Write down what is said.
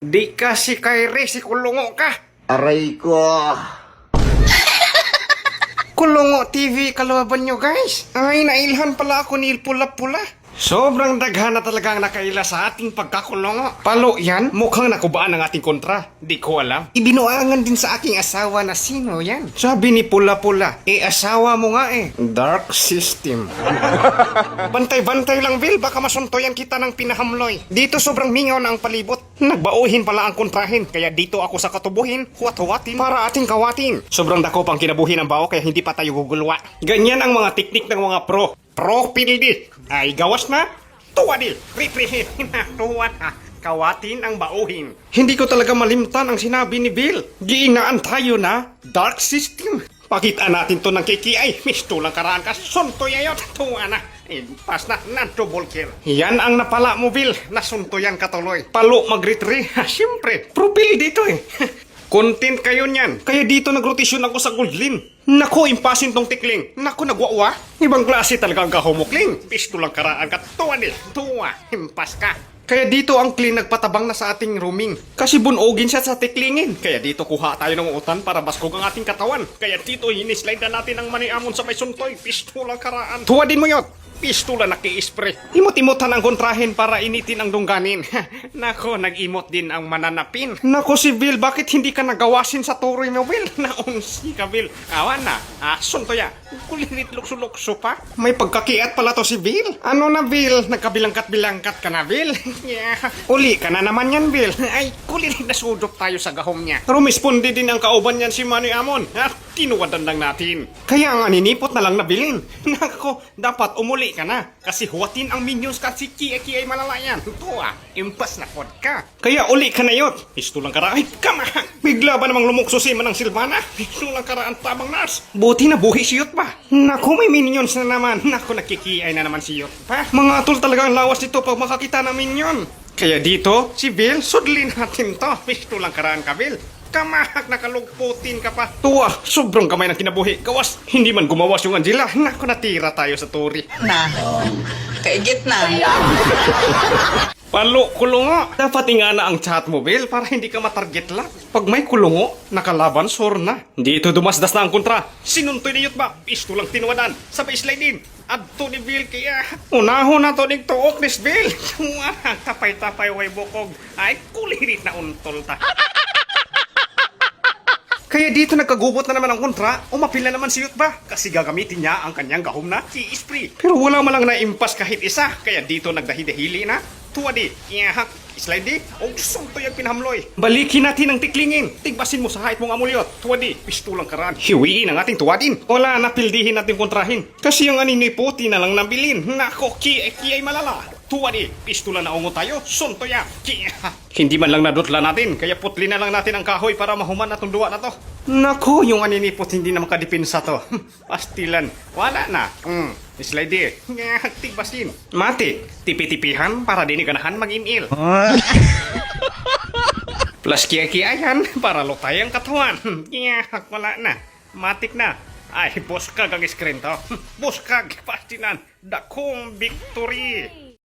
Di ka si Kyrie, si Kulungo ka. Aray ko. Kulungo TV, kalaban nyo guys. Ay, nailhan pala ako ni Pula-Pula. Sobrang daghan na talaga ang nakaila sa ating pagkakulungo. Palo yan, mukhang nakubaan ang ating kontra. Di ko alam. Ibinuangan din sa aking asawa na sino yan. Sabi ni Pula-Pula, asawa mo nga eh. Dark system. Bantay-bantay lang, Bill. Baka masuntoyan kita ng pinahamloy. Dito sobrang mingaw na ang palibot. Nagbauhin pala ang kontrahin. Kaya dito ako sa katubuhin, huwat-huwatin para ating kawatin. Sobrang dako pang kinabuhin ng bao kaya hindi pa tayo gugulwa. Ganyan ang mga teknik ng mga pro. Pro PLD. Ay gawas na. Tuwa di. Reprehe. Tuwa na. Kawatin ang bauhin. Hindi ko talaga malimtan ang sinabi ni Bill. Giinaan tayo na dark system. Pakitaan natin to ng KKI. Misto lang karaan ka. Suntoy ayot. Tuwa na. Pas na. Non-double kill. Yan ang napala mo, Bill. Nasuntoyan ka tuloy. Palo mag-retry. Siyempre. Pro PLD dito eh. Content kayo niyan. Kaya dito nag-rotation ako sa Goldlin. Naku, impasin tong tikling. Naku, nagwawa. Ibang klase talaga ang kahumukling. Pisto lang karaan ka. Tuwa nil. Tuwa. Impas ka. Kaya dito ang clean nagpatabang na sa ating rooming. Kasi bunogin siya sa tiklingin. Kaya dito kuha tayo ng utan para baskog ang ating katawan. Kaya dito hinislide na natin ang maniamon sa may suntoy. Pisto lang karaan. Tuwa din mo yun. Pistula naki-spray. Imot-imotan ang kontrahin para initin ang dungganin. Nako, nag-imot din ang mananapin. Nako si Bill, bakit hindi ka nagawasin sa turoy mo, Bill? Naunsi ka, Bill. Awan na. Sunto ya. Kulinit lukso-lukso pa. May pagkakiat pala to si Bill. Ano na, Bill? Nagkabilangkat-bilangkat ka na, Bill? Yeah. Uli ka na naman yan, Bill. Ay, kulinit na sudok tayo sa gahom niya. Rumispondi din ang kauban niyan si Manny Amon. Tinuwadan lang natin. Kaya ang aninipot na lang nabilin. Nako, dapat umuli ka na. Kasi huwatin ang minions kasi Ki ay malalayan. Tuwa, impas na pod ka. Kaya uli ka na yun. Pisto lang kara. Ay, kama! Bigla ba namang lumukso si Manang Silvana? Pisto lang kara ang tabang nurse. Buti na buhi siyot pa. Naku, may minions na naman. Naku, nagkikiay na naman siyot pa. Mga atol talaga ang lawas dito pag makakita ng minion. Kaya dito, si Bill, sudlin natin to. Pisto lang karaan ka, Bill. Kamahak, nakalugputin ka pa. Tuwa, sobrang kamay ng kinabuhi. Gawas, hindi man gumawas yung Angela. Naku, natira tayo sa turi. Na, kaigit na. Palo, kulungo. Dapat ingana ang chat mo, Bill, para hindi ka matarget lang. Pag may kulungo, nakalaban, sore na. Dito dumasdas na ang kontra. Sinuntoy niyot ba? Pisto lang tinuwadan. Sabay slide din. Adto ni Bill kaya. Unahon na to ning tuok ni Bill. Tuwa, tapay-tapay way bukog. Ay, kulirit na untol ta. Kaya dito nagkagubot na naman ang kontra, umapil na naman si Yutba kasi gagamitin niya ang kanyang gahom na ki-spray. Pero wala malang na-impas kahit isa, kaya dito nagdahidahili na. Tuwa di, iyahak, slide di, o sunto yung pinahamloy. Balikin natin ang tiklingin, tigbasin mo sa hait mong amulyot. Tuwa di, pistulang karaan, hiwiin ang ating tuwadin. Wala na pildihin natin kontrahin, kasi yung aniniputi na lang nabilin. Nako, ki ay malala. Tuwa di, pistula na ungo tayo, sunto ya. Hindi man lang nadutla natin, kaya putli na lang natin ang kahoy para mahuman na itong duwa na to. Naku, yung aninipot hindi na makadipensa to. Pastilan, wala na. Slide di, tigbasin. Mati, tipi-tipihan para di ni ganahan mag-inil. Plus kiyakiayan para lutay ang katawan. Wala na, matik na. Ay, boss kag ang screen to. Boss kag, pastilan, dakong victory.